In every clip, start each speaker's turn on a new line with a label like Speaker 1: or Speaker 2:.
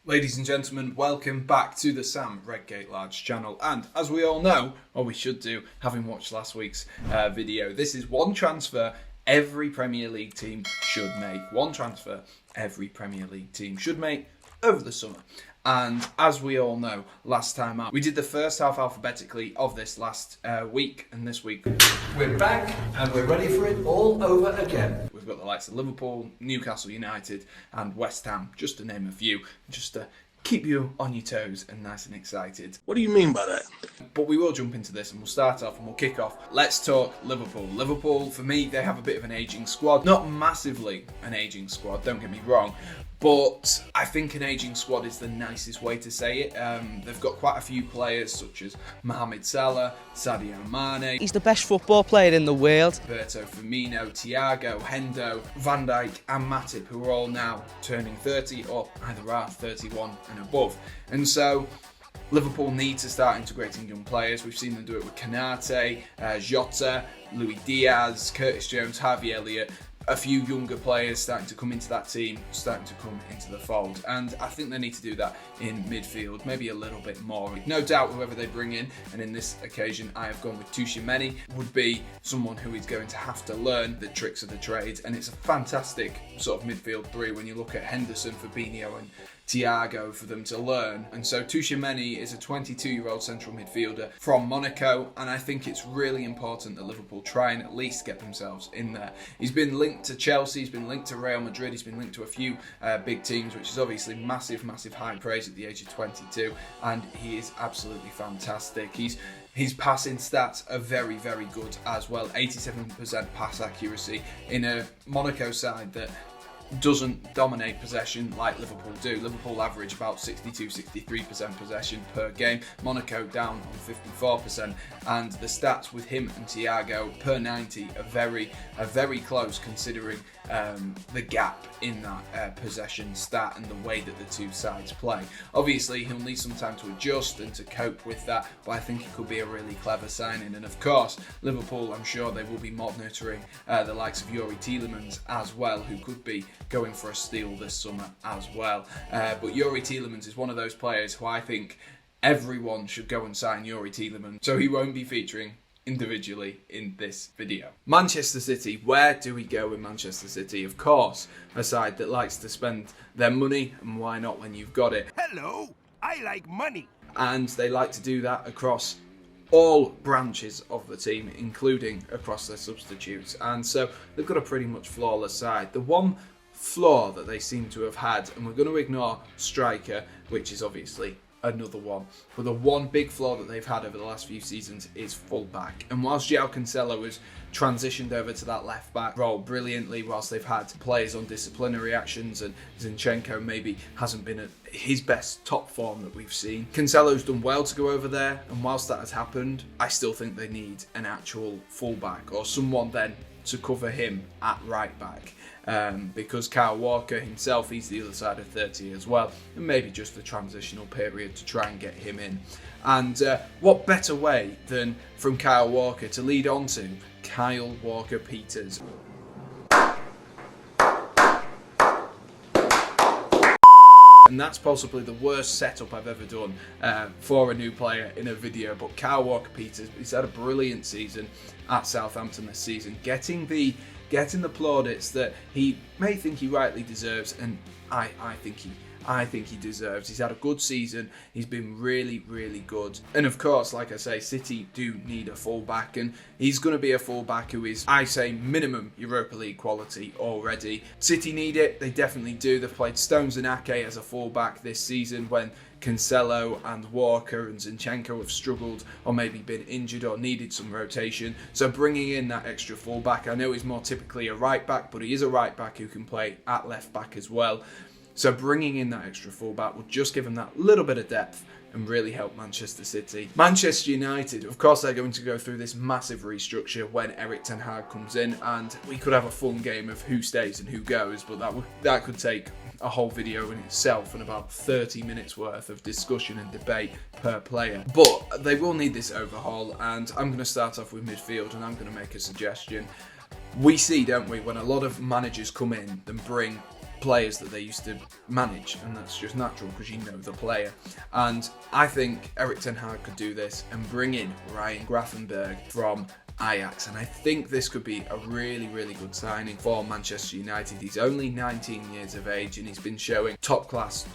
Speaker 1: Ladies and gentlemen, welcome back to the Sam Redgate-Large channel. And as we all know, or we should do, having watched last week's video, this is one transfer every Premier League team should make. One transfer every Premier League team should make over the summer. And as we all know, last time out, we did the first half alphabetically of this last week, and this week
Speaker 2: we're back and we're ready for it all over again.
Speaker 1: We've got the likes of Liverpool, Newcastle United and West Ham, just to name a few, just to keep you on your toes and nice and excited.
Speaker 3: What do you mean by that?
Speaker 1: But we will jump into this and we'll start off and we'll kick off. Let's talk Liverpool. Liverpool, for me, they have a bit of an ageing squad. Not massively an ageing squad, don't get me wrong. But I think an ageing squad is the nicest way to say it. They've got quite a few players such as Mohamed Salah, Sadio Mane.
Speaker 4: He's the best football player in the world.
Speaker 1: Roberto Firmino, Thiago, Hendo, Van Dijk and Matip, who are all now turning 30 or either are 31 and above. And so Liverpool need to start integrating young players. We've seen them do it with Kanate, Jota, Luis Diaz, Curtis Jones, Harvey Elliott. A few younger players starting to come into that team, starting to come into the fold. And I think they need to do that in midfield, maybe a little bit more. No doubt whoever they bring in, and in this occasion I have gone with Toushimeni, would be someone who is going to have to learn the tricks of the trade. And it's a fantastic sort of midfield three when you look at Henderson, Fabinho and Thiago for them to learn. And so Toushimeni is a 22-year-old central midfielder from Monaco, and I think it's really important that Liverpool try and at least get themselves in there. He's been linked to Chelsea, he's been linked to Real Madrid, he's been linked to a few big teams, which is obviously massive high praise at the age of 22, and he is absolutely fantastic. His passing stats are very good as well. 87% pass accuracy in a Monaco side that doesn't dominate possession like Liverpool do. Liverpool average about 62-63% possession per game. Monaco down on 54%, and the stats with him and Thiago per 90 are very close, considering the gap in that possession stat and the way that the two sides play. Obviously, he'll need some time to adjust and to cope with that, but I think it could be a really clever signing. And of course, Liverpool, I'm sure they will be monitoring the likes of Youri Tielemans as well, who could be going for a steal this summer as well. But Youri Tielemans is one of those players who I think everyone should go and sign Youri Tielemans, so he won't be featuring individually in this video. Manchester City, where do we go with Manchester City? Of course, a side that likes to spend their money, and why not when you've got it?
Speaker 5: Hello, I like money.
Speaker 1: And they like to do that across all branches of the team, including across their substitutes. And so they've got a pretty much flawless side. The one flaw that they seem to have had, and we're going to ignore striker, which is obviously another one, but the one big flaw that they've had over the last few seasons is full-back. And whilst João Cancelo has transitioned over to that left-back role brilliantly, whilst they've had players on disciplinary actions, and Zinchenko maybe hasn't been at his best top form that we've seen, Cancelo's done well to go over there, and whilst that has happened, I still think they need an actual full-back, or someone then to cover him at right-back. Because Kyle Walker himself, he's the other side of 30 as well, and maybe just the transitional period to try and get him in. And what better way than from Kyle Walker to lead on to Kyle Walker-Peters. And that's possibly the worst setup I've ever done for a new player in a video. But Kyle Walker-Peters, he's had a brilliant season at Southampton this season, getting the plaudits that he may think he rightly deserves, and I think he deserves. He's had a good season. He's been really good. And of course, like I say, City do need a fullback, and he's going to be a fullback who is, I say, minimum Europa League quality already. City need it. They definitely do. They've played Stones and Ake as a fullback this season when Cancelo and Walker and Zinchenko have struggled or maybe been injured or needed some rotation. So bringing in that extra fullback, I know he's more typically a right back, but he is a right back who can play at left back as well. So bringing in that extra fullback will just give him that little bit of depth and really help Manchester City. Manchester United, of course, they're going to go through this massive restructure when Erik ten Hag comes in, and we could have a fun game of who stays and who goes, but that could take a whole video in itself and about 30 minutes worth of discussion and debate per player. But they will need this overhaul, and I'm going to start off with midfield, and I'm going to make a suggestion. We see, don't we, when a lot of managers come in and bring players that they used to manage, and that's just natural because you know the player. And I think Erik ten Hag could do this and bring in Ryan Gravenberch from Ajax, and I think this could be a really, really good signing for Manchester United. He's only 19 years of age and he's been showing top class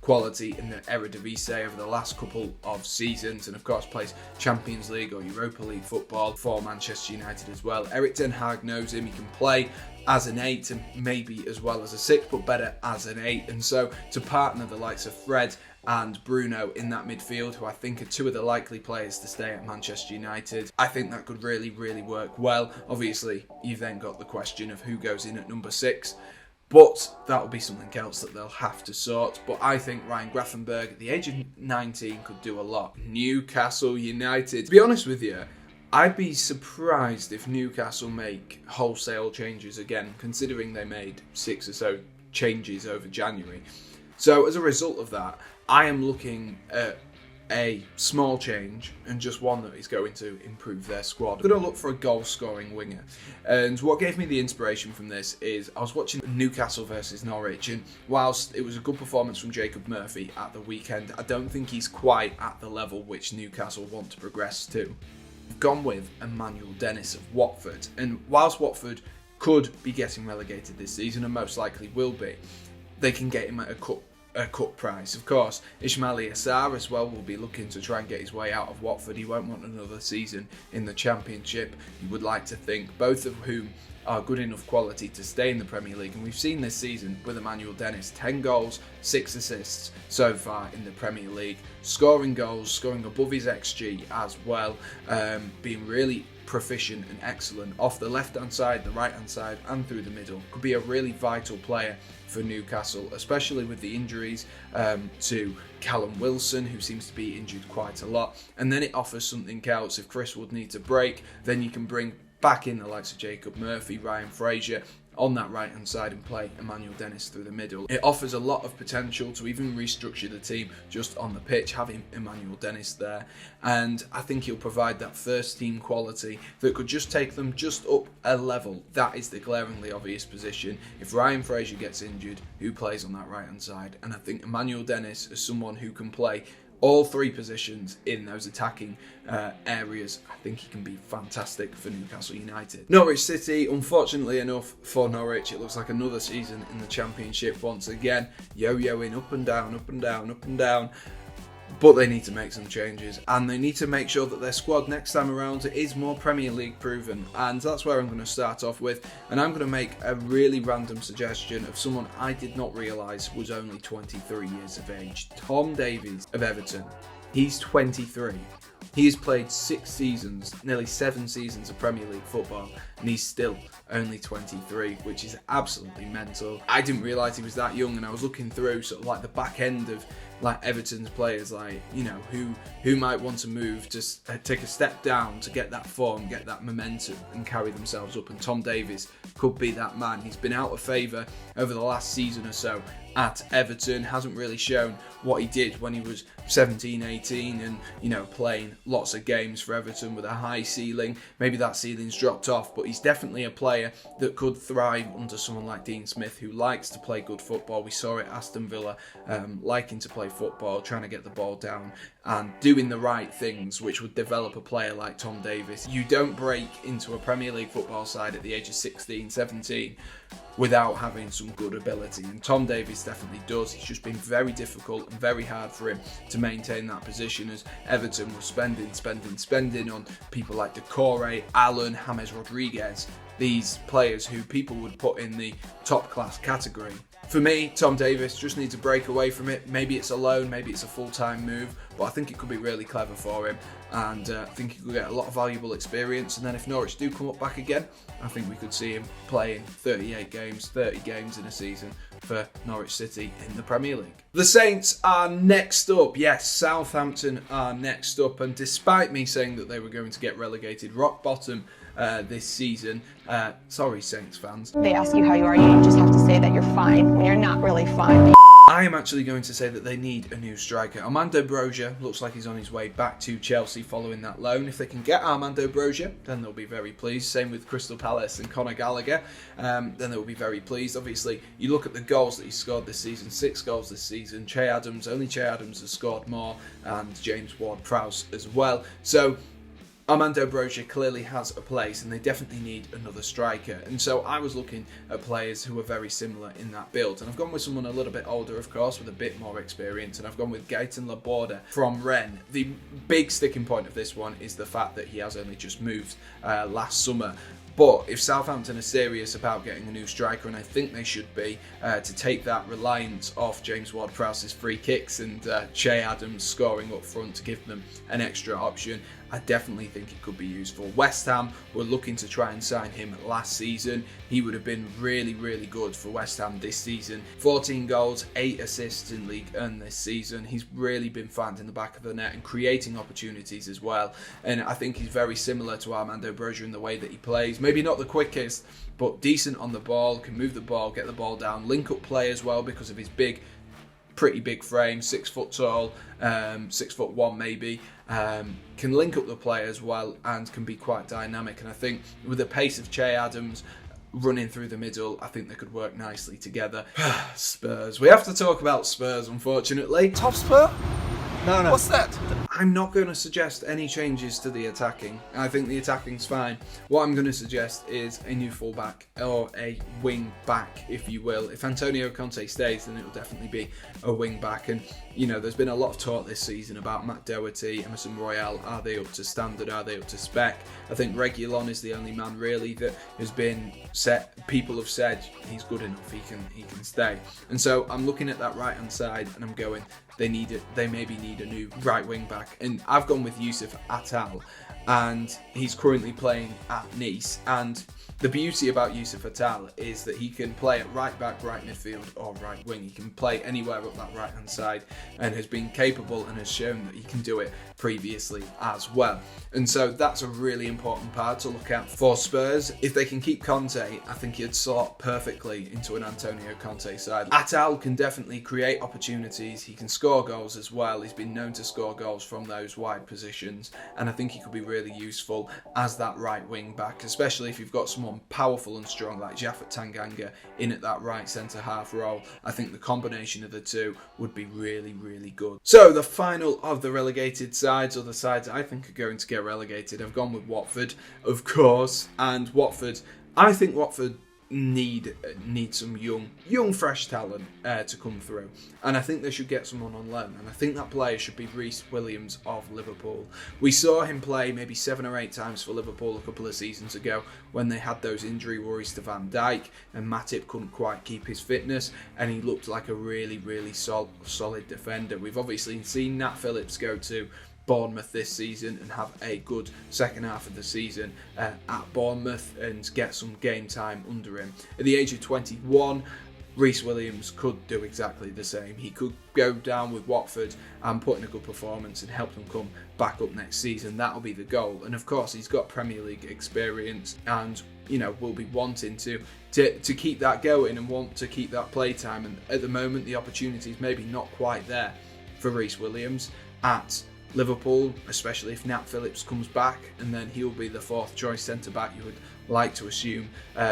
Speaker 1: quality in the Eredivisie over the last couple of seasons, and of course plays Champions League or Europa League football for Manchester United as well. Erik ten Hag knows him. He can play as an 8 and maybe as well as a 6, but better as an 8, and so to partner the likes of Fred and Bruno in that midfield, who I think are two of the likely players to stay at Manchester United, I think that could really, really work well. Obviously, you've then got the question of who goes in at number 6, but that'll be something else that they'll have to sort. But I think Ryan Gravenberch, at the age of 19, could do a lot. Newcastle United. To be honest with you, I'd be surprised if Newcastle make wholesale changes again, considering they made 6 or so changes over January. So as a result of that, I am looking at a small change and just one that is going to improve their squad. I'm going to look for a goal-scoring winger. And what gave me the inspiration from this is I was watching Newcastle versus Norwich, and whilst it was a good performance from Jacob Murphy at the weekend, I don't think he's quite at the level which Newcastle want to progress to. I've gone with Emmanuel Dennis of Watford, and whilst Watford could be getting relegated this season and most likely will be, they can get him at a cut price. Of course, Ismaila Sarr as well will be looking to try and get his way out of Watford. He won't want another season in the Championship, you would like to think, both of whom are good enough quality to stay in the Premier League. And we've seen this season with Emmanuel Dennis, 10 goals, 6 assists so far in the Premier League, scoring goals, scoring above his XG as well, being really proficient and excellent off the left-hand side, the right-hand side and through the middle. Could be a really vital player for Newcastle, especially with the injuries to Callum Wilson, who seems to be injured quite a lot. And then it offers something else. If Chris Wood needs a break, then you can bring back in the likes of Jacob Murphy, Ryan Fraser on that right hand side and play Emmanuel Dennis through the middle. It offers a lot of potential to even restructure the team just on the pitch, having Emmanuel Dennis there, and I think he'll provide that first team quality that could just take them just up a level. That is the glaringly obvious position. If Ryan Fraser gets injured, who plays on that right hand side? And I think Emmanuel Dennis is someone who can play all 3 positions in those attacking areas. I think he can be fantastic for Newcastle United. Norwich City, unfortunately enough for Norwich, it looks like another season in the Championship once again, yo-yoing up and down, up and down, up and down. But they need to make some changes, and they need to make sure that their squad next time around is more Premier League proven, and that's where I'm going to start off with. And I'm going to make a really random suggestion of someone I did not realise was only 23 years of age. Tom Davies of Everton. He's 23. He has played 6 seasons, nearly 7 seasons of Premier League football, and he's still only 23, which is absolutely mental. I didn't realise he was that young, and I was looking through sort of like the back end of like Everton's players, like, you know, who might want to move to take a step down to get that form, get that momentum and carry themselves up, and Tom Davies could be that man. He's been out of favour over the last season or so at Everton, hasn't really shown what he did when he was 17, 18 and, you know, playing lots of games for Everton with a high ceiling. Maybe that ceiling's dropped off, but he's definitely a player that could thrive under someone like Dean Smith, who likes to play good football. We saw it at Aston Villa, liking to play football, trying to get the ball down and doing the right things, which would develop a player like Tom Davies. You don't break into a Premier League football side at the age of 16, 17 without having some good ability, and Tom Davies definitely does. It's just been very difficult and very hard for him to maintain that position, as Everton was spending on people like Decore, Allen, James Rodriguez, these players who people would put in the top class category. For me, Tom Davies just needs to break away from it. Maybe it's a loan, maybe it's a full-time move, but I think it could be really clever for him, and I think he could get a lot of valuable experience. And then if Norwich do come up back again, I think we could see him playing 38 games, 30 games in a season for Norwich City in the Premier League. The Saints are next up. Yes, Southampton are next up, and despite me saying that they were going to get relegated rock bottom this season, sorry Saints fans.
Speaker 3: They ask you how you are, you just have to say that you're fine when you're not really fine.
Speaker 1: I am actually going to say that they need a new striker. Armando Broja looks like he's on his way back to Chelsea following that loan. If they can get Armando Broja, then they'll be very pleased. Same with Crystal Palace and Conor Gallagher. Then they'll be very pleased. Obviously, you look at the goals that he scored this season, 6 goals this season. Only Che Adams has scored more, and James Ward-Prowse as well. So Armando Broja clearly has a place, and they definitely need another striker. And so I was looking at players who are very similar in that build, and I've gone with someone a little bit older, of course, with a bit more experience, and I've gone with Gaëtan Laborde from Rennes. The big sticking point of this one is the fact that he has only just moved last summer. But if Southampton are serious about getting a new striker, and I think they should be, to take that reliance off James Ward-Prowse's free kicks and Che Adams scoring up front to give them an extra option, I definitely think it could be useful. West Ham were looking to try and sign him last season. He would have been really, really good for West Ham this season. 14 goals, 8 assists in League One this season. He's really been finding the back of the net and creating opportunities as well. And I think he's very similar to Armando Broja in the way that he plays. Maybe not the quickest, but decent on the ball, can move the ball, get the ball down, link up play as well because of his pretty big frame, 6 foot tall, 6'1" maybe, can link up the play as well and can be quite dynamic. And I think with the pace of Che Adams running through the middle, I think they could work nicely together. Spurs. We have to talk about Spurs, unfortunately.
Speaker 2: Top Spur? No. What's that?
Speaker 1: I'm not going to suggest any changes to the attacking. I think the attacking's fine. What I'm going to suggest is a new fullback, or a wing back, if you will. If Antonio Conte stays, then it will definitely be a wing back. And, you know, there's been a lot of talk this season about Matt Doherty, Emerson Royale. Are they up to standard? Are they up to spec? I think Reguilon is the only man really that has been set. People have said he's good enough, he can stay. And so I'm looking at that right hand side and I'm going, they maybe need a new right wing back. And I've gone with Youssef Attal, and he's currently playing at Nice. And the beauty about Youssef Attal is that he can play at right back, right midfield, or right wing. He can play anywhere up that right hand side and has been capable and has shown that he can do it previously as well. And so that's a really important part to look at for Spurs. If they can keep Conte, I think he'd slot perfectly into an Antonio Conte side. Attal can definitely create opportunities. He can score goals as well. He's been known to score goals from those wide positions, and I think he could be really useful as that right wing back, especially if you've got someone powerful and strong like Japhet Tanganga in at that right centre half role. I think the combination of the two would be really, really good. So the final of the relegated sides, or the sides I think are going to get relegated, I've gone with Watford, of course. And I think Watford need some young fresh talent to come through, and I think they should get someone on loan, and I think that player should be Rhys Williams of Liverpool. We saw him play maybe 7 or 8 times for Liverpool a couple of seasons ago when they had those injury worries to Van Dijk and Matip couldn't quite keep his fitness, and he looked like a really, really solid defender. We've obviously seen Nat Phillips go to Bournemouth this season and have a good second half of the season at Bournemouth and get some game time under him. At the age of 21, Rhys Williams could do exactly the same. He could go down with Watford and put in a good performance and help them come back up next season. That'll be the goal. And of course, he's got Premier League experience and, you know, will be wanting to keep that going and want to keep that play time. And at the moment, the opportunity is maybe not quite there for Rhys Williams at Liverpool, especially if Nat Phillips comes back, and then he'll be the 4th choice centre-back you would like to assume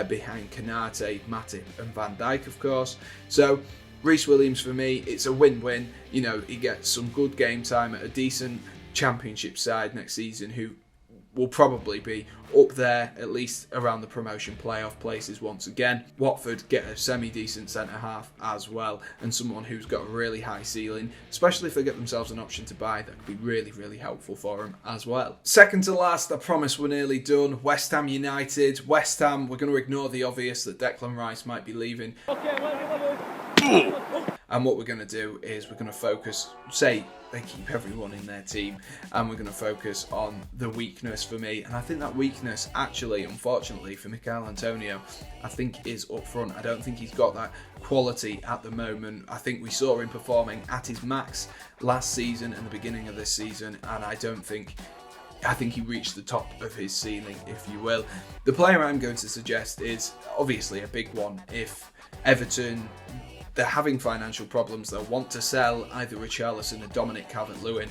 Speaker 1: behind Konate, Matip and Van Dijk, of course. So Rhys Williams, for me, it's a win-win. You know, he gets some good game time at a decent Championship side next season who will probably be up there, at least around the promotion playoff places once again. Watford get a semi-decent centre-half as well, and someone who's got a really high ceiling, especially if they get themselves an option to buy. That could be really, really helpful for them as well. Second to last, I promise we're nearly done. West Ham United. West Ham, we're going to ignore the obvious that Declan Rice might be leaving. And what we're going to do is we're going to focus, say they keep everyone in their team, and we're going to focus on the weakness for me. And I think that weakness, actually, unfortunately for Michail Antonio, I think is up front. I don't think he's got that quality at the moment. I think we saw him performing at his max last season and the beginning of this season, and I think he reached the top of his ceiling, if you will. The player I'm going to suggest is obviously a big one. If Everton they're having financial problems. They'll want to sell either Richarlison or Dominic Calvert-Lewin.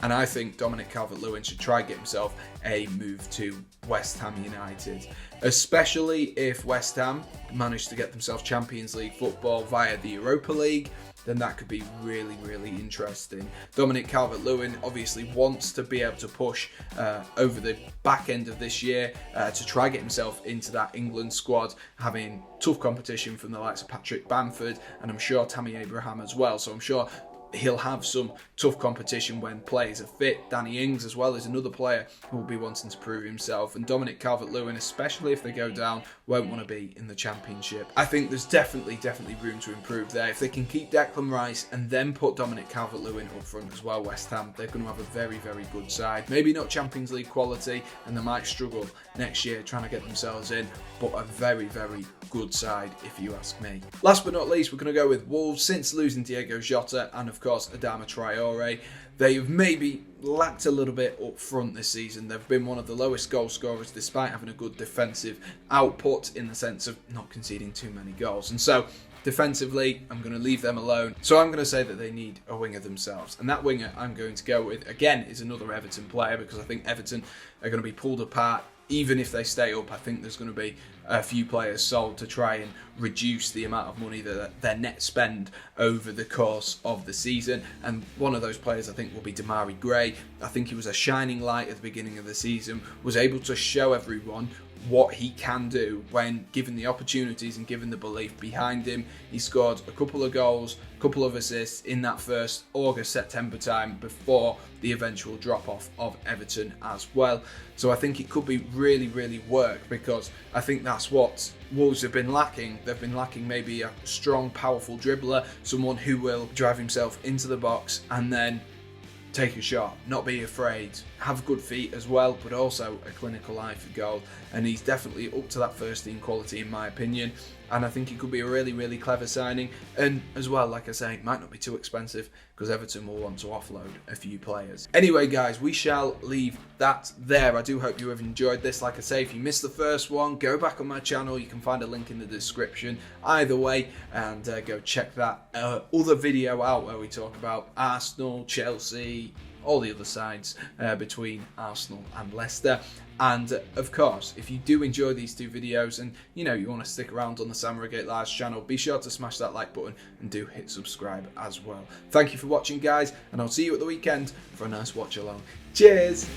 Speaker 1: And I think Dominic Calvert-Lewin should try and get himself a move to West Ham United, especially if West Ham manage to get themselves Champions League football via the Europa League. Then that could be really, really interesting. Dominic Calvert-Lewin obviously wants to be able to push over the back end of this year to try and get himself into that England squad, having tough competition from the likes of Patrick Bamford and I'm sure Tammy Abraham as well. So I'm sure he'll have some tough competition when players are fit. Danny Ings as well is another player who will be wanting to prove himself, and Dominic Calvert-Lewin, especially if they go down, won't want to be in the Championship. I think there's definitely room to improve there. If they can keep Declan Rice and then put Dominic Calvert-Lewin up front as well, West Ham, they're going to have a very, very good side. Maybe not Champions League quality, and they might struggle next year trying to get themselves in, but a very, very good side if you ask me. Last but not least, we're going to go with Wolves. Since losing Diego Jota and of course Adama Traore, they have maybe lacked a little bit up front this season. They've been one of the lowest goal scorers despite having a good defensive output in the sense of not conceding too many goals. And so defensively, I'm going to leave them alone. So I'm going to say that they need a winger themselves. And that winger I'm going to go with, again, is another Everton player, because I think Everton are going to be pulled apart. Even if they stay up, I think there's going to be a few players sold to try and reduce the amount of money that their net spend over the course of the season. And one of those players I think will be Demarai Gray. I think he was a shining light at the beginning of the season, was able to show everyone what he can do when given the opportunities and given the belief behind him. He scored a couple of goals, a couple of assists in that first August-September time before the eventual drop-off of Everton as well. So I think it could be really, really work, because I think that's what Wolves have been lacking. They've been lacking maybe a strong, powerful dribbler, someone who will drive himself into the box and then take a shot, not be afraid, have good feet as well, but also a clinical eye for goal. And he's definitely up to that first team quality in my opinion. And I think he could be a really, really clever signing. And as well, like I say, it might not be too expensive because Everton will want to offload a few players. Anyway, guys, we shall leave that there. I do hope you have enjoyed this. Like I say, if you missed the first one, go back on my channel. You can find a link in the description either way, and go check that other video out where we talk about Arsenal, Chelsea, all the other sides between Arsenal and Leicester. And of course, if you do enjoy these two videos and you want to stick around on the Sam Redgate-Large channel, be sure to smash that like button and do hit subscribe as well. Thank you for watching, guys, and I'll see you at the weekend for a nice watch along. Cheers!